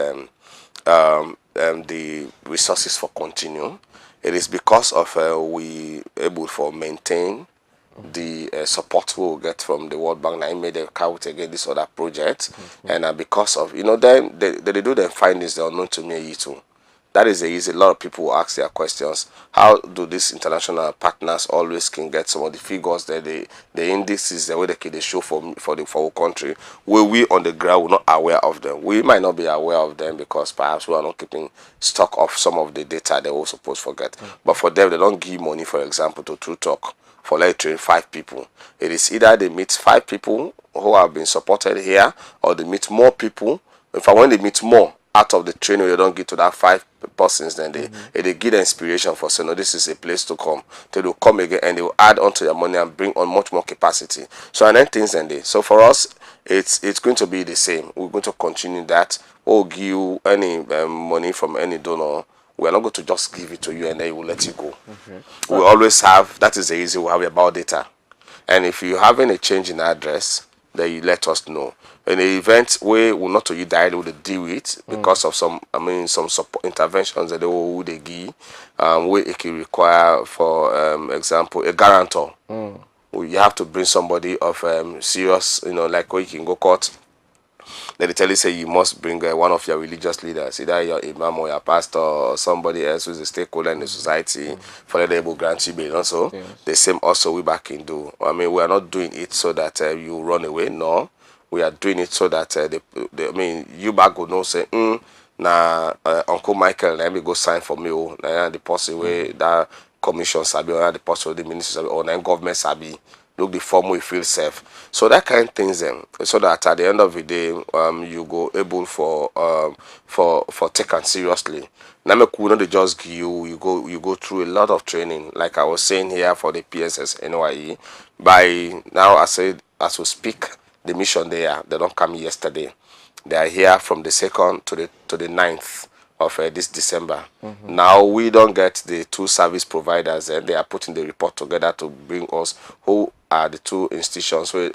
[SPEAKER 2] the resources for continue. It is because of we able for maintain the support we will get from the World Bank. I made a count again this other project, and because of then they do their findings they are known to me too. That is a lot of people will ask their questions. How do these international partners always can get some of the figures that the indices the way they show for our country? Where we on the ground we're not aware of them. We might not be aware of them because perhaps we are not keeping stock of some of the data they were supposed to forget. But for them, they don't give money, for example, to True Talk for like train 5 people. It is either they meet 5 people who have been supported here, or they meet more people. In fact, when they meet more, out of the training you don't get to that 5 persons, then they give the inspiration for saying, no, this is a place to come. They will come again and they will add on to your money and bring on much more capacity. So and then things and they. So for us, it's going to be the same. We're going to continue that. We'll give you any money from any donor. We are not going to just give it to you and then we'll let you go. We always have, that is the easy, we have about data. And if you have any change in address, then you let us know. In the event we will not to you directly with deal with because of some support interventions that they give, where it can require, for example, a guarantor. You have to bring somebody of serious, like where you can go court. Then they tell you, say you must bring one of your religious leaders, either your imam or your pastor or somebody else who is a stakeholder in the society, for that they will grant you bail. Also, the same also we back in do. I mean, we are not doing it so that you run away. No, we are doing it so that you back go know say, Uncle Michael, let me go sign for me. The person where that commission sabi or the person the minister sabi or then government sabi. Look the form we feel safe. So that kind of things so that at the end of the day you go able for taken seriously. Now we not just give you go through a lot of training, like I was saying here for the PSS NYE. By now I said as we speak, the mission they don't come yesterday. They are here from the 2nd to the 9th of this December. Now we don't get the 2 service providers and they are putting the report together to bring us who are the 2 institutions where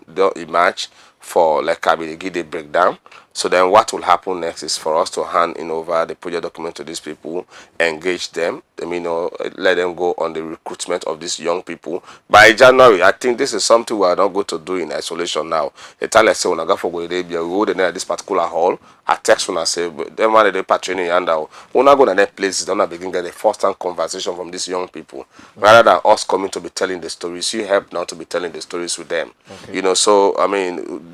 [SPEAKER 2] they'll emerge for like they give the breakdown. So then what will happen next is for us to hand in over the project document to these people, engage them, let them go on the recruitment of these young people. By January, I think this is something we are not going to do in isolation now. They tell us, when I go for Arabia, we go to this particular hall, I text when I say, them man they patrolling and we're not going to that places, don't have begin get a first-hand conversation from these young people. Rather than us coming to be telling the stories, you help now to be telling the stories with them. So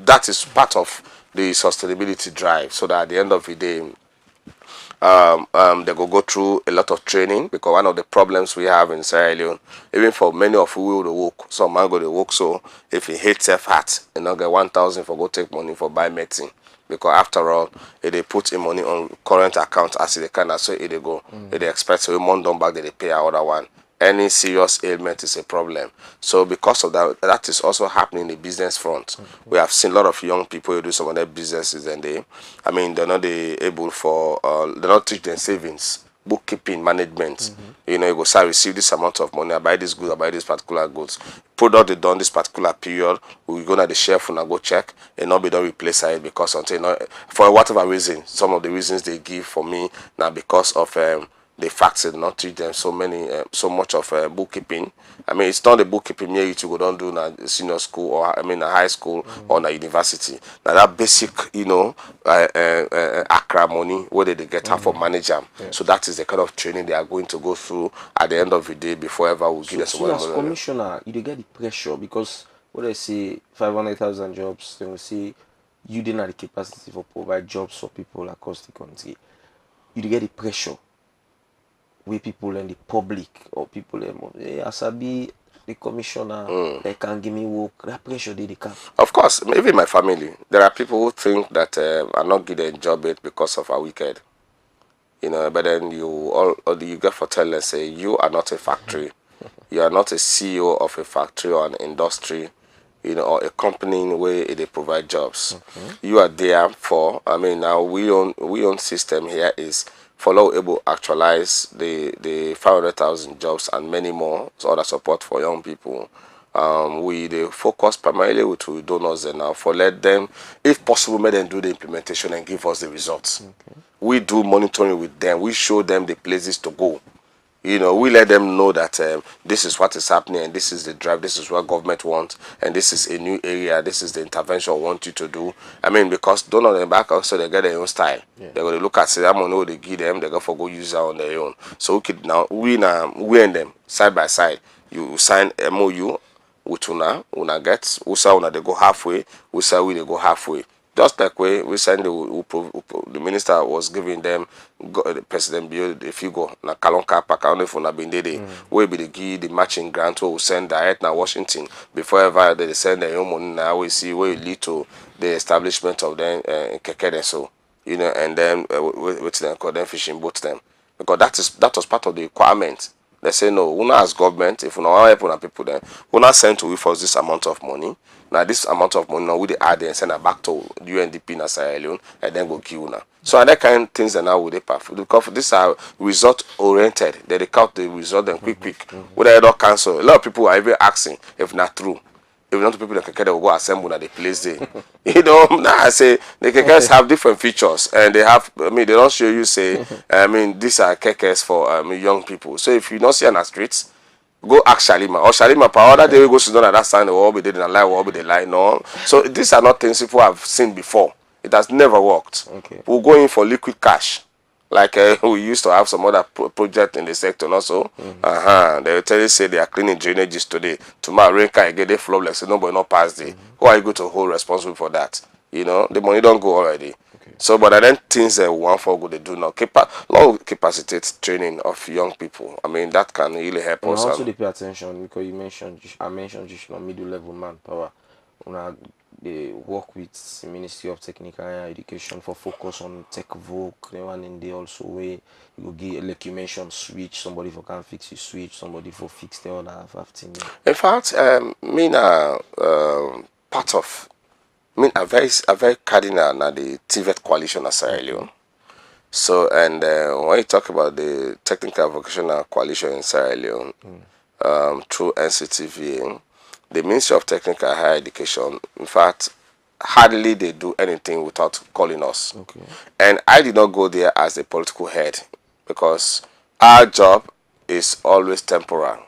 [SPEAKER 2] that is part of the sustainability drive, so that at the end of the day they go through a lot of training, because one of the problems we have in Sierra Leone, even for many of who will work, some man go to work, so if he hate self-heart, get 1,000 for go take money for buy medicine, because after all, if they put in money on current account as they can, so if they go, if they expect so month down back, they pay another one. Any serious ailment is a problem. So because of that, that is also happening in the business front. We have seen a lot of young people who do some of their businesses and they're not able for, they're not teach them savings, bookkeeping, management. You go say, I receive this amount of money, I buy this good, I buy this particular goods. Product they done this particular period, we go to the shelf and I go check, and not be done replace it because until for whatever reason, some of the reasons they give for me now because of the fact that not teach them so much of bookkeeping. It's not the bookkeeping here you go don't do na senior school or a high school or na university. Now that basic, Accra money where they get half of manager. So that is the kind of training they are going to go through at the end of the day before ever we give them some
[SPEAKER 1] money. So as commissioner, you get the pressure because what they say 500,000 jobs, they will say you didn't have the capacity for provide jobs for people across the country. You get the pressure. We people in the public or people Asabi, the commissioner, they can give me work. That pressure they can.
[SPEAKER 2] Of course, maybe my family. There are people who think that I'm not getting a job because of our wicked. But then you get for telling us, say you are not a factory. You are not a CEO of a factory or an industry, or a company where they provide jobs. You are there for. Now we own system here is follow able actualize the 500,000 jobs and many more other support for young people. We they focus primarily with donors and now for let them, if possible, make them do the implementation and give us the results. We do monitoring with them. We show them the places to go. We let them know that this is what is happening and this is the drive, this is what government wants, and this is a new area, this is the intervention we want you to do. Because don't know them back also they get their own style. They're going to look at say, I'm going to they give them, they're going to go use it on their own. So we and them side by side. You sign MOU with una get, una they go halfway, we they go halfway. Just like we signed the minister was giving them President Bill the figure na Kalonka Park. I don't know if una been there. We be the give the matching grant we send direct na Washington before ever they send their own money. Now we see where it lead to the establishment of them in Kekede. So you know, and then with them call them fishing boat them, because that was part of the requirement. They say no, una as government, if una want help una people, then una send to we for this amount of money. Now this amount of money now we dey add and send it back to UNDP na Sierra Leone and then go kill una. So are that kind of things that now we dey perfect, because this are result oriented. They count the result and quick. When they don't cancel, a lot of people are even asking if not true. If not people that can will go assemble at the place there. You know, now I say the kekes have different features and they have, I mean, they don't show you say, I mean, these are kekes for young people. So if you don't see on the streets, go ask Shalima. Or Shalima, per other day we go to know that sign will be dead and lie, will be the lie. No. So these are not things people have seen before. It has never worked.
[SPEAKER 1] Okay.
[SPEAKER 2] We'll go in for liquid cash. Like we used to have some other project in the sector also. They will tell you say they are cleaning drainages today. Tomorrow rain can get a flow like say nobody not pass the. Who are you going to hold responsible for that? You know, the money don't go already. Okay. So but then things that one for good they do now. Long capacitate training of young people. I mean that can really help us.
[SPEAKER 1] Also they pay attention because I mentioned middle level manpower. They work with the Ministry of Technical and Education for focus on tech voc. And they also way you get, like you mentioned, switch. Somebody for can fix your switch. Somebody for fix the other half thing.
[SPEAKER 2] In fact, me na part of, a very cardinal na the TVET coalition of Sierra Leone. So and when you talk about the Technical Vocational Coalition in Sierra Leone, through NCTVA. The Ministry of Technical and Higher Education, in fact, hardly they do anything without calling us.
[SPEAKER 1] Okay.
[SPEAKER 2] And I did not go there as a political head because our job is always temporal.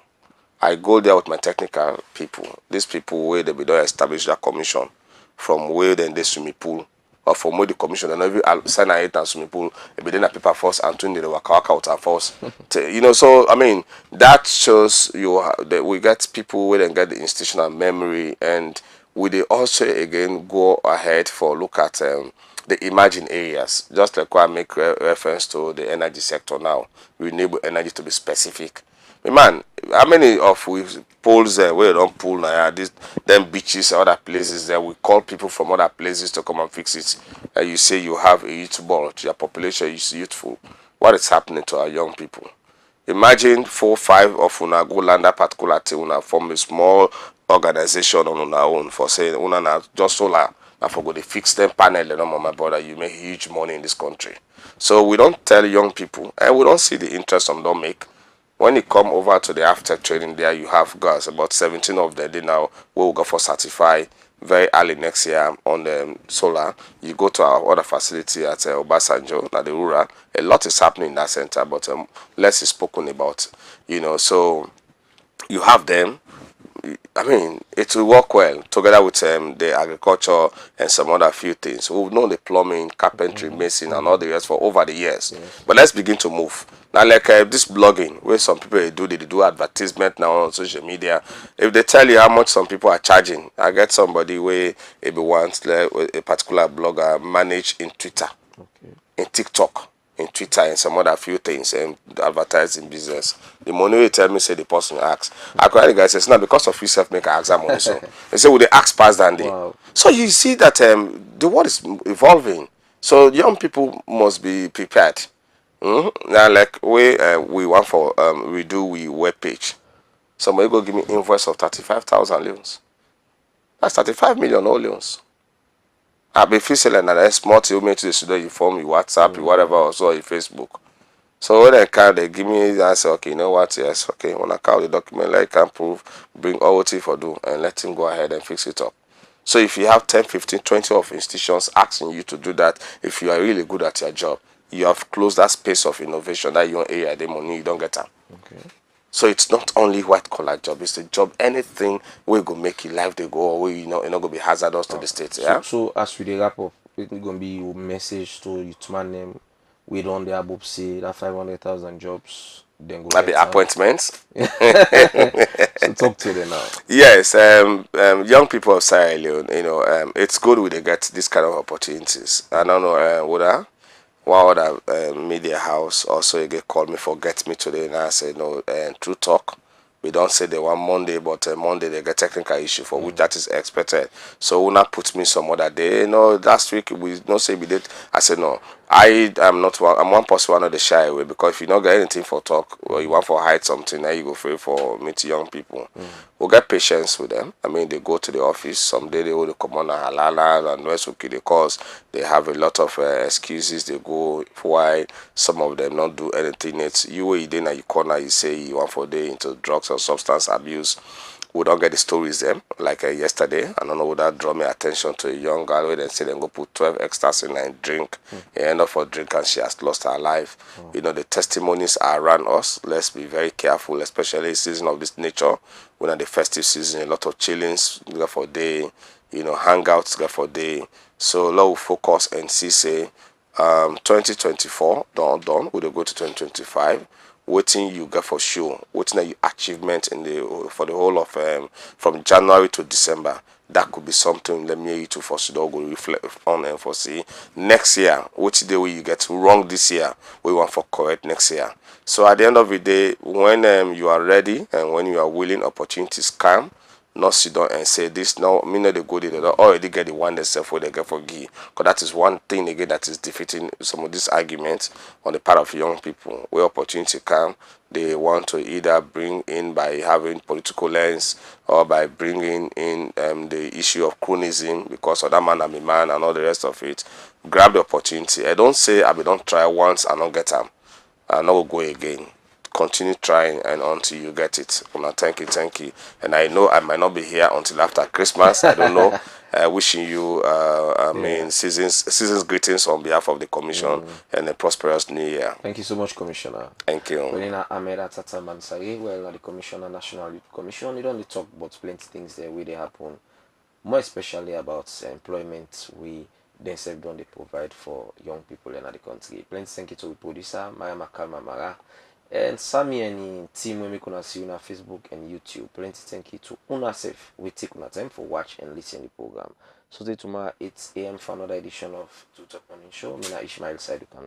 [SPEAKER 2] I go there with my technical people. These people where they be don't establish their commission from where then they swimming pool or from where the commission and every sign a and swimming pool it be then a paper first and turn the work out and first. You know, so I mean that shows you that we get people where then get the institutional memory, and we they also again go ahead for look at the emerging areas, just like I make reference to the energy sector now, renewable energy to be specific. Man, how many of we polls where we don't pull now? These them beaches, other places that we call people from other places to come and fix it. You say you have a youth board, your population is youthful. What is happening to our young people? Imagine 4 5 of una go land that particular thing, una form a small organization on our own for saying una na just solar. I forgot to fix them panel and on my brother. You make huge money in this country. So we don't tell young people, and we don't see the interest some don't make. When you come over to the after training there, you have guys, about 17 of them now will go for certify very early next year on the solar. You go to our other facility at Obasanjo, at the rural. A lot is happening in that center, but less is spoken about, you know. So you have them. I mean, it will work well together with the agriculture and some other few things. We've known the plumbing, carpentry, mason, and all the rest for over the years. Yes. But let's begin to move. Now, like this blogging, where some people they do advertisement now on social media. If they tell you how much some people are charging, I get somebody where maybe once a particular blogger manage in Twitter, in TikTok, in Twitter, and some other few things, and advertising business. The money you tell me say the person asks. I call the guy says now because of yourself make an exam money. So they say well they ask past than they. Wow. So you see that the world is evolving. So young people must be prepared. Now like we want for redo we web page. Somebody go give me invoice of 35,000 loans. That's 35 million all loans. I be feeling like that small to me to the studio, you form your WhatsApp, whatever, also your Facebook. So when they give me the answer, okay, you know what, yes, okay, when I call the document, like can prove, bring all what for do, and let him go ahead and fix it up. So if you have 10, 15, 20 of institutions asking you to do that, if you are really good at your job, you have closed that space of innovation, that your area, the money, you don't get them. Okay. So it's not only white collar job, it's a job, anything we go make your life they go away, you know, it's not gonna be hazardous to the state. Yeah.
[SPEAKER 1] So as we wrap up, it's gonna be your message to youth man them. We don't the above say that 500,000 jobs, then go
[SPEAKER 2] maybe appointments.
[SPEAKER 1] So talk to them now.
[SPEAKER 2] Yes, young people of Sierra Leone, you know, it's good when they get this kind of opportunities. I don't know whether one other media house also get called me for Get Me today, and I said no, True Talk, we don't say they want Monday, but Monday they get technical issue for which that is expected. So Una put me some other day. Last week we not say we did. I said no. I am not one. I'm one person one of the shy away because if you don't get anything for talk or you want for hide something, then you go free for meet young people. We'll get patience with them. I mean, they go to the office. Someday they will come on a halala and West okay because they have a lot of excuses. They go for why some of them not do anything. It's you where you in your corner. You say you want for day into drugs or substance abuse. We don't get the stories them like yesterday. I don't know would that draw my attention to a young girl where they say they go put 12 extras in a drink. He end up for drink and she has lost her life. The testimonies are around us. Let's be very careful, especially season of this nature. When at the festive season, a lot of chillings go for day, hangouts go for day. So lot will focus and see say 2024 done. We'll go to 2025. Waiting you get for sure, waiting that you achievement for the whole of from January to December. That could be something let me you to for go reflect on and foresee next year. Which day will you get wrong this year? We want for correct next year. So at the end of the day, when you are ready and when you are willing, opportunities come. Not sit down and say this no me not they go they don't already get the one themselves where they get for give because that is one thing again that is defeating some of these arguments on the part of young people where opportunity come they want to either bring in by having political lens or by bringing in the issue of cronyism because of that man I'm a man and all the rest of it. Grab the opportunity. I don't say I don't try once and not get them. I not go again. Continue trying and until you get it. Well, thank you. And I know I might not be here until after Christmas. I don't know. Wishing you, season's greetings on behalf of the Commission and a prosperous New Year.
[SPEAKER 1] Thank you so much, Commissioner.
[SPEAKER 2] Thank you.
[SPEAKER 1] Well, Ahmed Atata Mansari, the Commissioner, National Youth Commission, you don't talk about plenty things there where they happen, more especially about employment we themselves don't they provide for young people in the country. Plenty thank you to the producer, Maya Makalma Mara. And Sammy and team when we can see you on Facebook and YouTube. Plenty thank you to Unasef. We take una time for watch and listen the program. So today tomorrow 8 a.m. for another edition of Two Talk Morning Show. Mina Ishmael Saidukan.